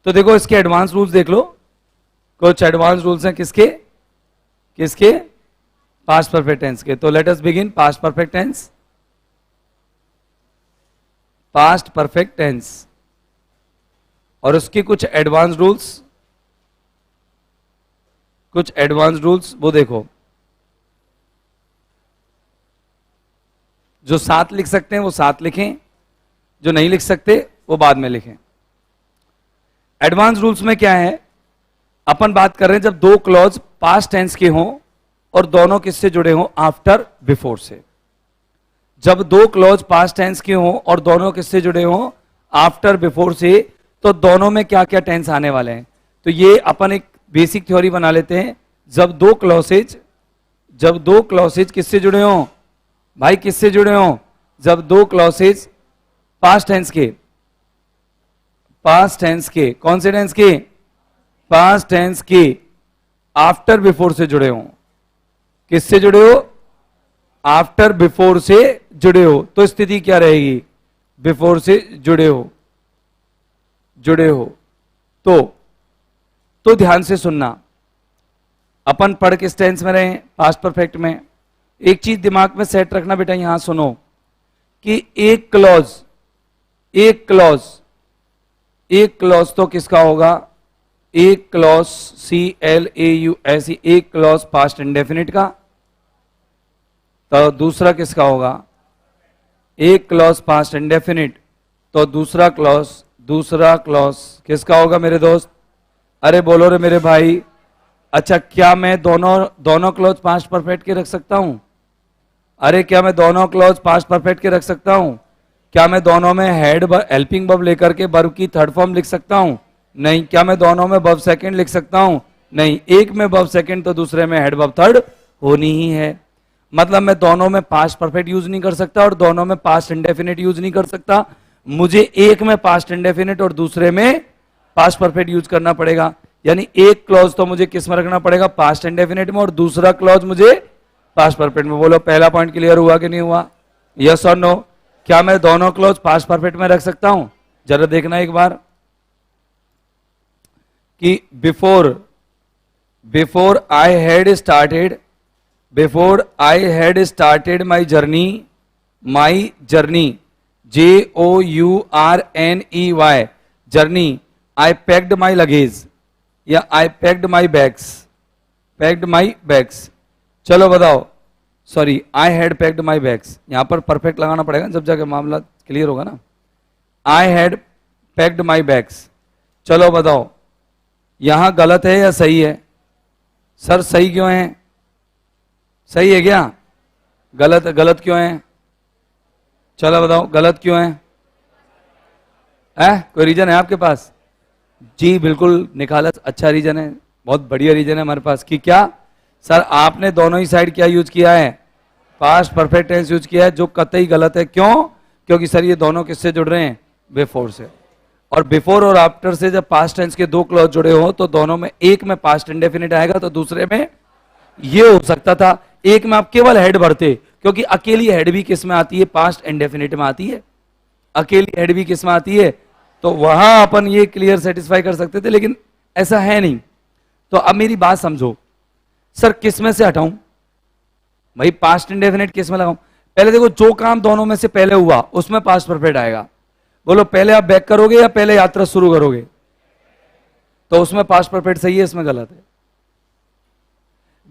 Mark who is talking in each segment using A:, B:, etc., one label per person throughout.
A: तो देखो इसके एडवांस रूल्स देख लो, कुछ एडवांस रूल्स हैं किसके किसके, पास्ट परफेक्ट टेंस के। तो let us begin past perfect tense. Past perfect tense और उसके कुछ एडवांस रूल्स, कुछ एडवांस रूल्स वो देखो। जो साथ लिख सकते हैं वो साथ लिखें, जो नहीं लिख सकते वो बाद में लिखें। एडवांस रूल्स में क्या है, अपन बात कर रहे हैं जब दो क्लॉज पास्ट टेंस के हों और दोनों किससे जुड़े हों, आफ्टर बिफोर से। जब दो क्लॉज पास्ट टेंस के हों और दोनों किससे जुड़े हों, आफ्टर बिफोर से, तो दोनों में क्या क्या टेंस आने वाले हैं। तो ये अपन एक बेसिक थ्योरी बना लेते हैं। जब दो क्लॉसेज किससे जुड़े हों भाई, किससे जुड़े हों, जब दो क्लॉसेज पास्ट टेंस के, पास्ट टेंस के, कौन से टेंस के, पास्ट टेंस के आफ्टर बिफोर से जुड़े हों। किससे जुड़े हो, आफ्टर बिफोर से जुड़े हो, तो स्थिति क्या रहेगी, बिफोर से जुड़े हो, जुड़े हो। तो ध्यान से सुनना, अपन पढ़ किस टेंस में रहे, पास्ट परफेक्ट में। एक चीज दिमाग में सेट रखना बेटा, यहां सुनो कि एक क्लॉज तो किसका होगा, एक क्लॉज CLAUS, एक क्लॉज पास्ट इंडेफिनिट का। तो दूसरा किसका होगा, एक क्लॉज पास्ट इंडेफिनिट, तो दूसरा क्लॉज किसका होगा मेरे दोस्त, अरे बोलो रे मेरे भाई। अच्छा, क्या मैं दोनों क्लॉज पास्ट परफेक्ट के रख सकता हूं, अरे क्या मैं दोनों क्लॉज पास्ट परफेक्ट के रख सकता हूं, क्या मैं दोनों में हेड हेल्पिंग वर्ब लेकर के वर्ब की थर्ड फॉर्म लिख सकता हूं, नहीं। क्या मैं दोनों में वर्ब सेकंड लिख सकता हूं, नहीं। एक में वर्ब सेकंड तो दूसरे में हेड वर्ब थर्ड होनी ही है। मतलब मैं दोनों में पास्ट परफेक्ट यूज नहीं कर सकता और दोनों में पास्ट इंडेफिनिट यूज नहीं कर सकता, मुझे एक में पास्ट इंडेफिनिट और दूसरे में पास्ट परफेक्ट यूज करना पड़ेगा। यानी एक क्लॉज तो मुझे किस में रखना पड़ेगा, पास्ट इंडेफिनिट में, और दूसरा क्लॉज मुझे पास्ट परफेक्ट में। बोलो पहला पॉइंट क्लियर हुआ कि नहीं हुआ, यस और नो। क्या मैं दोनों क्लॉज पास्ट परफेक्ट में रख सकता हूं, जरा देखना एक बार कि before I had started my journey JOURNEY journey, I packed my luggage या आई पैक्ड माई बैग्स, चलो बताओ, sorry I had packed my bags, यहां पर परफेक्ट लगाना पड़ेगा जब जाके मामला क्लियर होगा ना। I had packed my bags, चलो बताओ यहां गलत है या सही है, सर सही क्यों है, सही है क्या, गलत क्यों है, चलो बताओ गलत क्यों है, कोई रीजन है आपके पास, जी बिल्कुल निखालस, अच्छा रीजन है, बहुत बढ़िया रीजन है हमारे पास। कि क्या सर आपने दोनों ही साइड क्या यूज किया है, पास्ट परफेक्ट टेंस यूज किया है, जो कतई गलत है। क्यों, क्योंकि सर ये दोनों किससे जुड़ रहे हैं, बिफोर से। और बिफोर और आफ्टर से जब पास्ट टेंस के दो क्लॉज जुड़े हो तो दोनों में एक में पास्ट इंडेफिनिट आएगा तो दूसरे में ये हो सकता था, एक में आप केवल हेड भरते, क्योंकि अकेली हेड भी किस में आती है, पास्ट इंडेफिनिट में आती है, अकेली हेड भी किस में आती है, तो वहां अपन ये क्लियर सेटिस्फाई कर सकते थे, लेकिन ऐसा है नहीं। तो अब मेरी बात समझो, सर किस में से हटाऊं भाई, पास्ट इंडेफिनिट किस में लगाऊं। पहले देखो जो काम दोनों में से पहले हुआ उसमें पास्ट परफेक्ट आएगा। बोलो पहले आप बैक करोगे या पहले यात्रा शुरू करोगे, तो उसमें पास्ट परफेक्ट सही है, इसमें गलत है।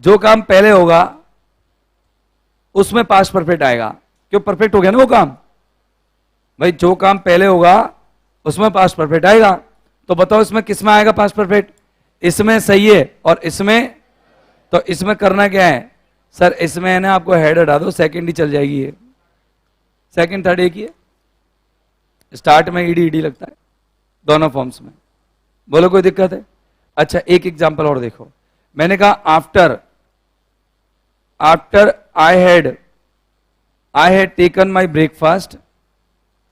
A: जो काम पहले होगा उसमें पास्ट परफेक्ट आएगा, क्यों, परफेक्ट हो गया ना वो काम भाई। जो काम पहले होगा उसमें पास्ट परफेक्ट आएगा, तो बताओ इसमें किसमें आएगा पास्ट परफेक्ट, इसमें सही है। और इसमें, तो इसमें करना क्या है सर, इसमें है ना आपको हेड हटा दो, सेकंड ही चल जाएगी, ये सेकंड थर्ड एक ही है, स्टार्ट में ईडी लगता है दोनों फॉर्म्स में। बोलो कोई दिक्कत है। अच्छा एक एग्जांपल और देखो, मैंने कहा after I had taken my breakfast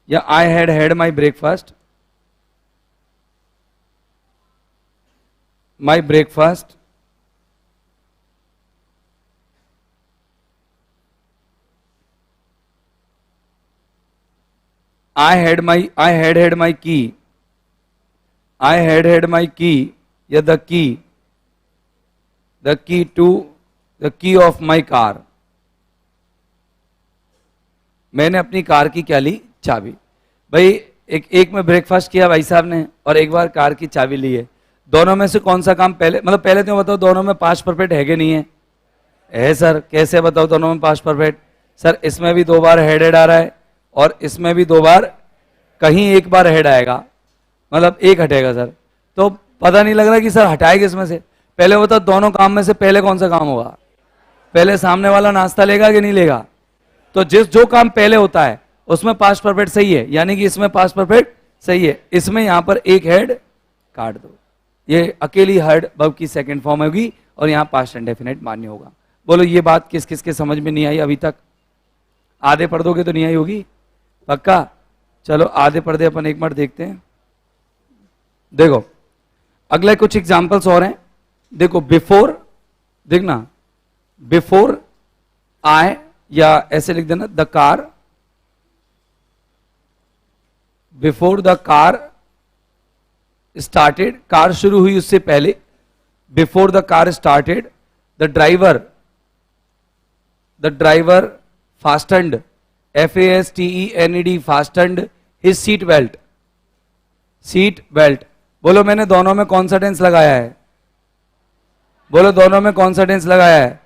A: या I had my breakfast, I had had my key I had my key या the key to the key of my car, मैंने अपनी कार की क्या ली, चाबी। भाई एक में ब्रेकफास्ट किया भाई साहब ने और एक बार कार की चाबी ली है, दोनों में से कौन सा काम पहले, मतलब पहले तो बताओ दोनों में पास्ट परफेक्ट है कि नहीं है? है सर, कैसे बताओ दोनों में पास्ट परफेक्ट? सर इसमें भी 2 बार हेड आ रहा है और इसमें भी 2 बार, कहीं एक बार हेड आएगा, मतलब एक हटेगा सर, तो पता नहीं लग रहा कि सर हटाए किसमें से। पहले बताओ दोनों काम में से पहले कौन सा काम होगा? पहले सामने वाला नाश्ता लेगा कि नहीं लेगा? तो जो काम पहले होता है उसमें पास्ट परफेक्ट सही है, यानी कि इसमें पास्ट परफेक्ट सही है, इसमें यहां पर एक हेड काट दो, ये अकेली हेड वर्ब की सेकंड फॉर्म होगी और यहां पास्ट इंडेफिनिट मान्य होगा। बोलो ये बात किस किस के समझ में नहीं आई अभी तक? आधे पढ़ दोगे तो नहीं आई होगी पक्का? चलो आधे पर्दे अपन एक बार देखते हैं। देखो अगले कुछ एग्जांपल्स और हैं। देखो बिफोर, देखना बिफोर आई, या ऐसे लिख देना the car, before the car started, car शुरू हुई उससे पहले, before the car started the driver fastened, FASTENED fastened his seat belt, seat belt. बोलो मैंने दोनों में कौन सा टेंस लगाया है? बोलो दोनों में कौन सा टेंस लगाया है?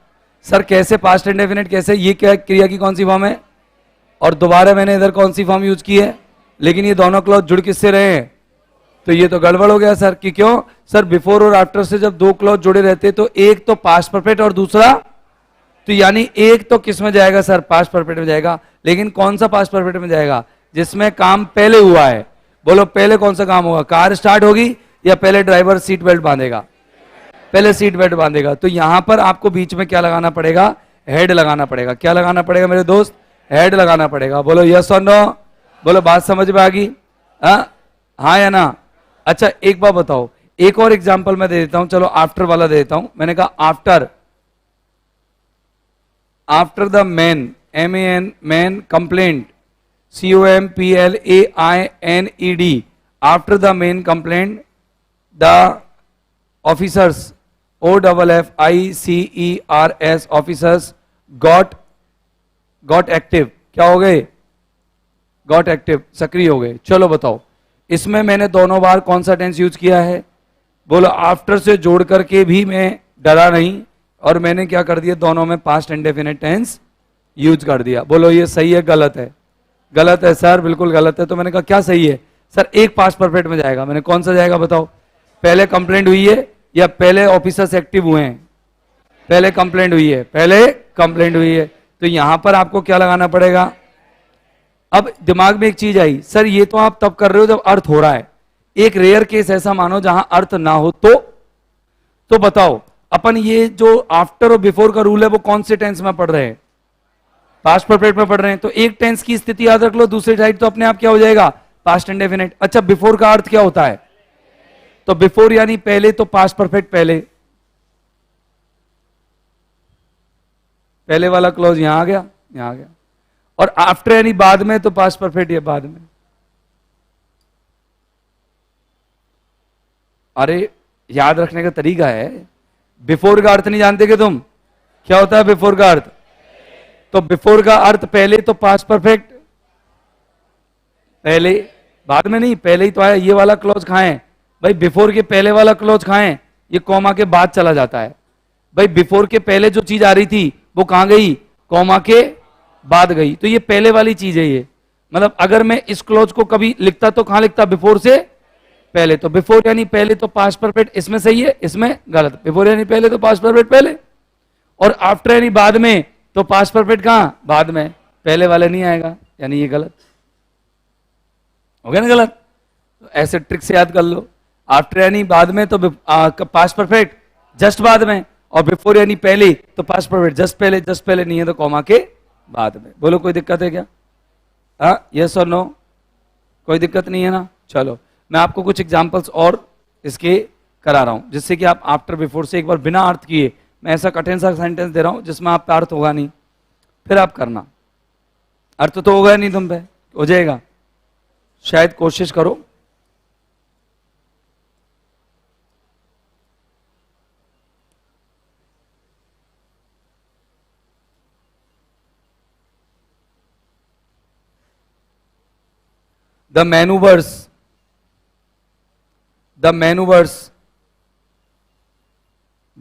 A: सर कैसे पास्ट इंडेफिनिट कैसे? ये क्या क्रिया की कौन सी फॉर्म है और दोबारा मैंने इधर कौन सी फॉर्म यूज की है? लेकिन ये दोनों क्लॉज जुड़ किससे रहे हैं? तो ये तो गड़बड़ हो गया सर, कि क्यों सर? बिफोर और आफ्टर से जब 2 क्लॉज जुड़े रहते तो एक तो पास्ट परफेक्ट और दूसरा, तो यानी एक तो किस में जाएगा सर? पास्ट परफेक्ट में जाएगा। लेकिन कौन सा पास्ट परफेक्ट में जाएगा? जिसमें काम पहले हुआ है। बोलो पहले कौन सा काम होगा? कार स्टार्ट होगी या पहले ड्राइवर सीट बेल्ट बांधेगा? पहले सीट बेल्ट बांधेगा। तो यहां पर आपको बीच में क्या लगाना पड़ेगा? हेड लगाना पड़ेगा। क्या लगाना पड़ेगा मेरे दोस्त? हेड लगाना पड़ेगा। बोलो यस और नो? बोलो बात समझ में आ गई? हाँ या ना? अच्छा एक बात बताओ, एक और एग्जांपल मैं दे देता हूं, चलो आफ्टर वाला दे देता हूं। मैंने कहा after the man, MAN man complaint, COMPLAINED, after the main complaint the officers, OFFICERS officers got active, क्या हो गए? गॉट एक्टिव, सक्रिय हो गए। चलो बताओ इसमें मैंने दोनों बार कौन सा टेंस यूज किया है? बोलो आफ्टर से जोड़ करके भी मैं डरा नहीं और मैंने क्या कर दिया? दोनों में पास्ट इंडेफिनिट टेंस यूज कर दिया। बोलो ये सही है गलत है? गलत है सर, बिल्कुल गलत है। तो मैंने कहा क्या सही है? सर एक पास्ट परफेक्ट में जाएगा। मैंने कौन सा जाएगा बताओ? पहले कंप्लेंट हुई है या पहले ऑफिसर्स एक्टिव हुए हैं? पहले कंप्लेंट हुई है, पहले कंप्लेंट हुई है। तो यहां पर आपको क्या लगाना पड़ेगा? अब दिमाग में एक चीज आई, सर ये तो आप तब कर रहे हो जब अर्थ हो रहा है। एक रेयर केस ऐसा मानो जहां अर्थ ना हो तो बताओ अपन ये जो आफ्टर और बिफोर का रूल है वो कौन से टेंस में पढ़ रहे हैं? पास्ट परफेक्ट में पढ़ रहे हैं। तो एक टेंस की स्थिति याद रख लो, दूसरी साइड तो अपने आप क्या हो जाएगा? Past indefinite. अच्छा बिफोर का अर्थ क्या होता है? तो बिफोर यानी पहले, तो पास्ट परफेक्ट पहले, पहले वाला क्लॉज यहां आ गया, यहां आ गया। और आफ्टर यानी बाद में, तो पास्ट परफेक्ट ये बाद में। अरे याद रखने का तरीका है। बिफोर का अर्थ नहीं जानते कि तुम? क्या होता है बिफोर का अर्थ? तो बिफोर का अर्थ पहले, तो पास्ट परफेक्ट पहले, बाद में नहीं, पहले ही तो आया। ये वाला क्लॉज कहां है भाई? बिफोर के पहले वाला क्लॉज कहां है? ये कॉमा के बाद चला जाता है भाई। बिफोर के पहले जो चीज आ रही थी वो कहां गई? कॉमा के बाद गई। तो ये पहले वाली चीज है ये। मतलब अगर मैं इस क्लॉज को कभी लिखता तो कहां लिखता? बिफोर से पहले। तो बिफोर यानी पहले, तो पास्ट परफेक्ट इसमें सही है, इसमें गलत। बिफोर यानी पहले, तो पास्ट परफेक्ट पहले। और आफ्टर यानी बाद में, तो पास्ट परफेक्ट कहां? बाद में, पहले वाले नहीं आएगा, यानी ये गलत हो गया ना? गलत। तो ऐसे ट्रिक से याद कर लो। आफ्टर यानी बाद में, तो पास्ट परफेक्ट जस्ट बाद में, और बिफोर यानी पहले, तो पास्ट परफेक्ट जस्ट पहले, जस्ट पहले नहीं है तो कॉमा के बाद में। बोलो कोई दिक्कत है क्या? हाँ यस और नो? कोई दिक्कत नहीं है ना? चलो मैं आपको कुछ एग्जांपल्स और इसके करा रहा हूं, जिससे कि आप आफ्टर बिफोर से एक बार बिना अर्थ किए, मैं ऐसा कठिन सा सेंटेंस दे रहा हूं जिसमें आप पे अर्थ होगा नहीं, फिर आप करना। अर्थ तो होगा नहीं तुम पे, हो जाएगा, शायद कोशिश करो। The manoeuvres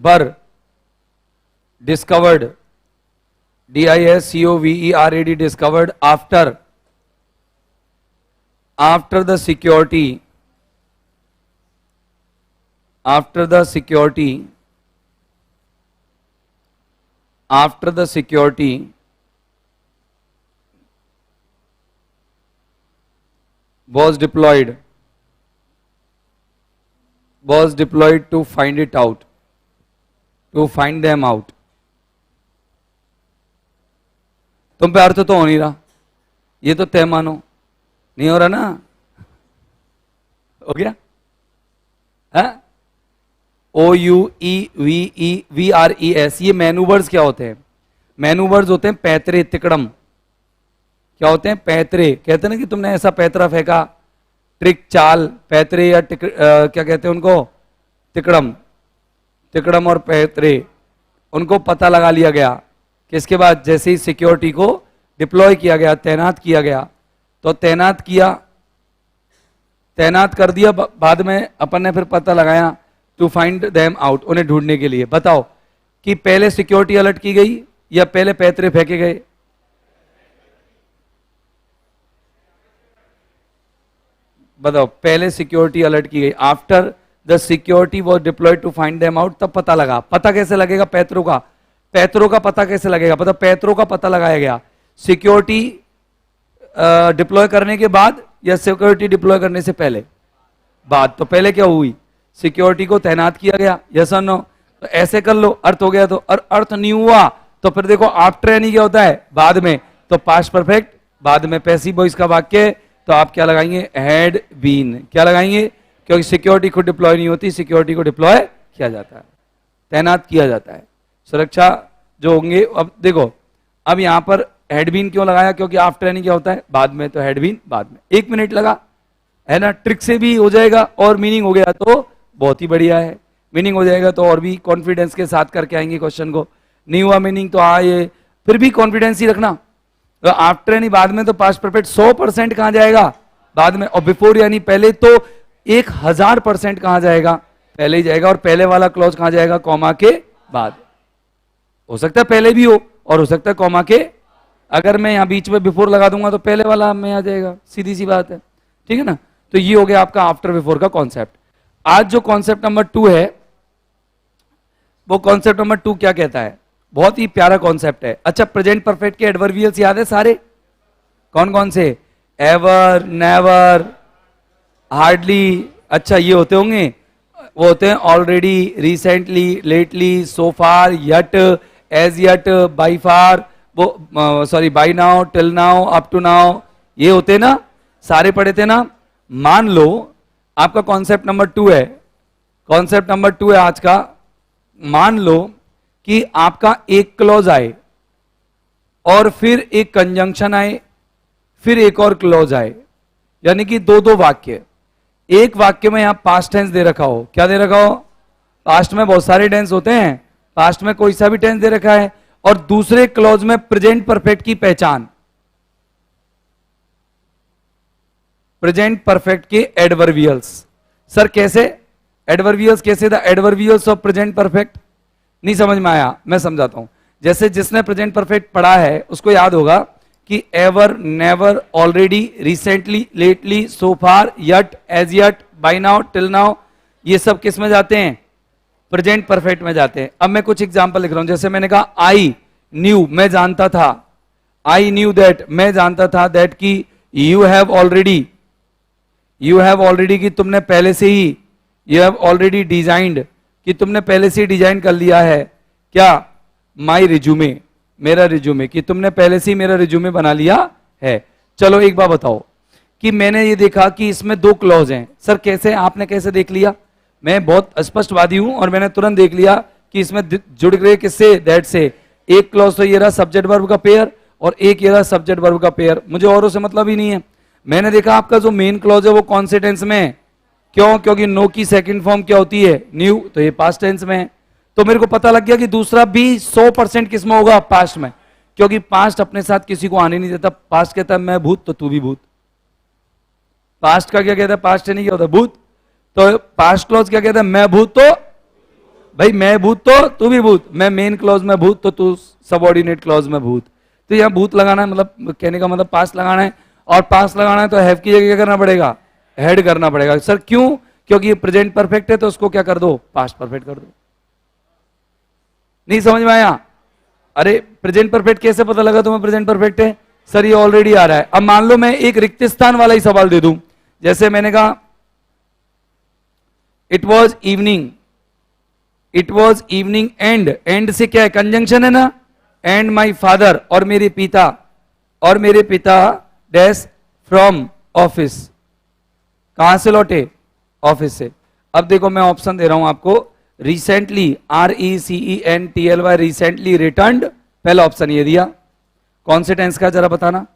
A: were discovered, DISCOVERAD, discovered after the security was deployed to find it out, to find them out. तुम पे अर्थ तो हो नहीं रहा, ये तो तय मानो, नहीं हो रहा ना? हो गया? OUEVERES, ये मैनूवर्स क्या होते हैं? मैनूवर्स होते हैं पैतरे तिकड़म। क्या होते हैं? पैतरे। कहते हैं ना कि तुमने ऐसा पैतरा फेंका, ट्रिक, चाल, पैतरे या क्या कहते हैं उनको? तिकड़म। तिकड़म और पैतरे, उनको पता लगा लिया गया किसके बाद? जैसे ही सिक्योरिटी को डिप्लॉय किया गया, तैनात किया गया, तो तैनात कर दिया, बाद में अपन ने फिर पता लगाया, टू फाइंड देम आउट, उन्हें ढूंढने के लिए। बताओ कि पहले सिक्योरिटी अलर्ट की गई या पहले पैतरे फेंके गए? बताओ, पहले सिक्योरिटी अलर्ट की गई। After the security was deployed to find them out, तब पता लगा। पता कैसे लगेगा? पैतरों का पता कैसे लगेगा? पता, पैतरों का पता लगाया गया सिक्योरिटी डिप्लॉय करने के बाद या सिक्योरिटी डिप्लॉय करने से पहले? बाद। तो पहले क्या हुई? सिक्योरिटी को तैनात किया गया, यस और नो? तो ऐसे कर लो, अर्थ हो गया। तो अर्थ नहीं हुआ तो फिर देखो आफ्टर यानी क्या होता है? बाद में। तो पास्ट परफेक्ट बाद में, पैसिव वॉइस का वाक्य, तो आप क्या लगाएंगे? Had been. क्या लगाएंगे? क्योंकि सिक्योरिटी को डिप्लॉय नहीं होती, सिक्योरिटी को डिप्लॉय किया जाता है, तैनात किया जाता है। सुरक्षा जो होंगे, अब देखो, अब यहां पर हैड बीन क्यों लगाया? क्योंकि आफ्टर यानी क्या होता है? बाद में। तो हैड बीन बाद में। 1 मिनट लगा है ना? ट्रिक से भी हो जाएगा और मीनिंग हो गया तो बहुत ही बढ़िया है। मीनिंग हो जाएगा तो और भी कॉन्फिडेंस के साथ करके आएंगे क्वेश्चन को। नहीं हुआ मीनिंग तो आए, फिर भी कॉन्फिडेंस ही रखना। तो आफ्टर यानी बाद में, तो पास्ट परफेक्ट 100% कहां जाएगा? बाद में। और बिफोर यानी पहले, तो 1000% कहां जाएगा? पहले ही जाएगा। और पहले वाला क्लॉज कहां जाएगा? कॉमा के बाद। हो सकता है पहले भी हो और हो सकता है कॉमा के, अगर मैं यहां बीच में बिफोर लगा दूंगा तो पहले वाला में आ जाएगा, सीधी सी बात है, ठीक है ना? तो ये हो गया आपका आफ्टर बिफोर का कॉन्सेप्ट। आज जो कॉन्सेप्ट नंबर 2 है, वो कॉन्सेप्ट नंबर 2 क्या कहता है? बहुत ही प्यारा कॉन्सेप्ट है। अच्छा, प्रेजेंट परफेक्ट के एडवर्बियल्स याद है सारे? कौन कौन से? Ever, never, hardly. अच्छा, ये होते होंगे, वो होते हैं already, recently, lately, so far, yet, as yet, by far, वो sorry by now, till now, up to now, ये होते ना, सारे पढ़े थे ना? मान लो आपका कॉन्सेप्ट नंबर 2 है, कॉन्सेप्ट नंबर 2 है आज का। मान लो कि आपका एक क्लॉज आए और फिर एक कंजंक्शन आए, फिर एक और क्लॉज आए, यानी कि 2-2 वाक्य। एक वाक्य में यहां पास्ट टेंस दे रखा हो। क्या दे रखा हो? पास्ट में बहुत सारे टेंस होते हैं, पास्ट में कोई सा भी टेंस दे रखा है, और दूसरे क्लॉज में प्रेजेंट परफेक्ट की पहचान, प्रेजेंट परफेक्ट के एडवर्बियल्स। सर कैसे एडवर्बियल्स? कैसे? The adverbials of present perfect. नहीं समझ में आया? मैं समझाता हूं। जैसे जिसने प्रेजेंट परफेक्ट पढ़ा है उसको याद होगा कि ever, never, already, recently, lately, so far, yet, as yet, by now, till now, ये सब किस में जाते हैं? प्रेजेंट परफेक्ट में जाते हैं। अब मैं कुछ एग्जांपल लिख रहा हूं। जैसे मैंने कहा आई न्यू, मैं जानता था, आई न्यू दैट, मैं जानता था, दैट की you have already, you have already की तुमने पहले से ही, यू हैव ऑलरेडी डिजाइंड कि तुमने पहले से ही डिजाइन कर लिया है। क्या? माई रिज्यूमे, मेरा रिज्यूमे, कि तुमने पहले से ही मेरा रिज्यूमे बना लिया है। चलो एक बात बताओ कि मैंने ये देखा कि इसमें 2 क्लॉज हैं। सर कैसे? आपने कैसे देख लिया? मैं बहुत स्पष्टवादी हूं और मैंने तुरंत देख लिया कि इसमें जुड़ गए किससे? दैट से। एक क्लॉज तो ये रहा सब्जेक्ट वर्ब का पेयर और एक ये रहा सब्जेक्ट वर्ब का पेयर। मुझे औरों से मतलब ही नहीं है। मैंने देखा आपका जो मेन क्लॉज है वो कौन से टेंस में है? क्यों? क्योंकि नो की सेकंड फॉर्म क्या होती है? न्यू, तो ये पास्ट टेंस में है। तो मेरे को पता लग गया कि दूसरा भी 100% किस में होगा? पास्ट में, क्योंकि पास्ट अपने साथ किसी को आने नहीं देता। पास्ट कहता है मैं भूत तो तू भी भूत। पास्ट का क्या कहता है, पास्ट नहीं क्या होता है, भूत। तो पास्ट क्लॉज क्या कहता है, मैं भूत तो भाई मैं भूत तो तू भी भूत, मैं मेन क्लॉज में भूत तो तू सबऑर्डिनेट क्लॉज में भूत। तो यहाँ भूत लगाना है, मतलब कहने का मतलब पास्ट लगाना है, और पास्ट लगाना है तो हैव की जगह क्या करना पड़ेगा, हेड करना पड़ेगा। सर क्यों, क्योंकि ये प्रेजेंट परफेक्ट है तो उसको क्या कर दो, पास्ट परफेक्ट कर दो। नहीं समझ में आया? अरे प्रेजेंट परफेक्ट कैसे पता लगा तुम्हें प्रेजेंट परफेक्ट है? सर ये ऑलरेडी आ रहा है। अब मान लो मैं एक रिक्त स्थान वाला ही सवाल दे दूं, जैसे मैंने कहा it was evening, it was evening and से क्या है, कंजंक्शन है ना, एंड माई फादर और मेरे पिता, और मेरे पिता डैश फ्रॉम ऑफिस, कहां से लौटे, ऑफिस से। अब देखो मैं ऑप्शन दे रहा हूं आपको, रिसेंटली RECENTLY रिसेंटली रिटर्न्ड, पहला ऑप्शन ये दिया। कौन से टेंस का जरा बताना,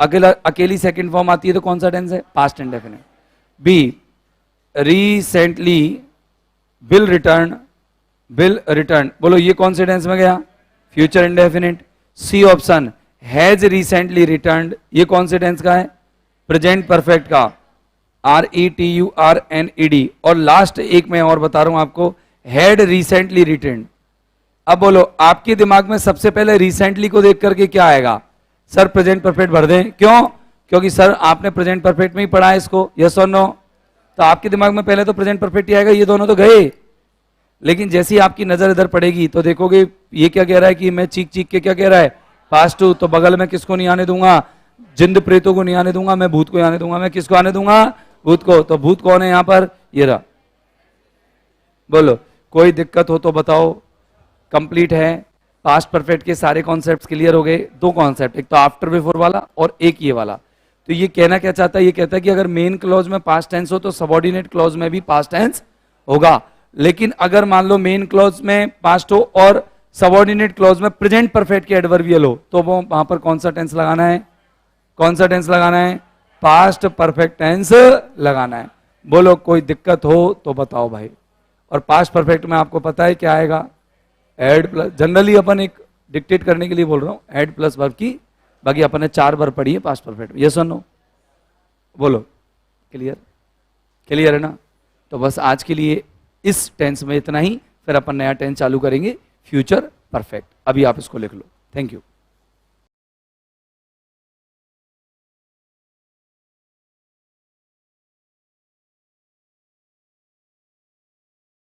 A: अकेली सेकंड फॉर्म आती है तो कौन सा टेंस है, past indefinite. B recently will return, will return, बोलो ये कौन से टेंस में गया, future indefinite. C option has recently returned, ये कौन से टेंस का है, प्रेजेंट परफेक्ट का, RETURNED। और लास्ट एक मैं और बता रहा हूं आपको, हैड रिसेंटली रिटर्न। अब बोलो आपके दिमाग में सबसे पहले रिसेंटली को देख करके क्या आएगा, सर प्रेजेंट परफेक्ट भर दें, क्यों, क्योंकि सर आपने प्रेजेंट परफेक्ट में ही पढ़ा है इसको, यस और नो। तो आपके दिमाग में पहले तो प्रेजेंट परफेक्ट ही आएगा, ये दोनों तो गए। लेकिन जैसे ही आपकी नजर इधर पड़ेगी तो देखोगे ये क्या कह रहा है कि मैं चीख चीख के क्या कह रहा है, पास्ट टू, तो बगल में किसको नहीं आने दूंगा, जिंद प्रेतों को नहीं आने दूंगा, मैं भूत को आने दूंगा, मैं किसको आने दूंगा, भूत को। तो भूत कौन है यहां पर, ये रहा। बोलो कोई दिक्कत हो तो बताओ। कंप्लीट है, पास्ट परफेक्ट के सारे कॉन्सेप्ट्स क्लियर हो गए। दो कॉन्सेप्ट, एक तो आफ्टर बिफोर वाला और एक ये वाला। तो ये कहना क्या चाहता है, ये कहता है कि अगर मेन क्लॉज में पास्ट टेंस हो तो सबऑर्डिनेट क्लॉज में भी पास्ट टेंस होगा। लेकिन अगर मान लो मेन क्लॉज में पास्ट हो और सबऑर्डिनेट क्लॉज में प्रेजेंट परफेक्ट के एडवर्बियल हो, तो वो वहां पर कौन सा टेंस लगाना है, कौन सा टेंस लगाना है, पास्ट परफेक्ट टेंस लगाना है। बोलो कोई दिक्कत हो तो बताओ भाई। और पास्ट परफेक्ट में आपको पता है क्या आएगा, एड प्लस, जनरली अपन एक डिक्टेट करने के लिए बोल रहा हूं, एड प्लस वर्ब की, बाकी अपन ने 4 बार पढ़ी है पास्ट परफेक्ट, यस और नो, बोलो क्लियर, क्लियर है ना। तो बस आज के लिए इस टेंस में इतना ही, फिर अपन नया टेंस चालू करेंगे फ्यूचर परफेक्ट। अभी आप इसको लिख लो, थैंक यू।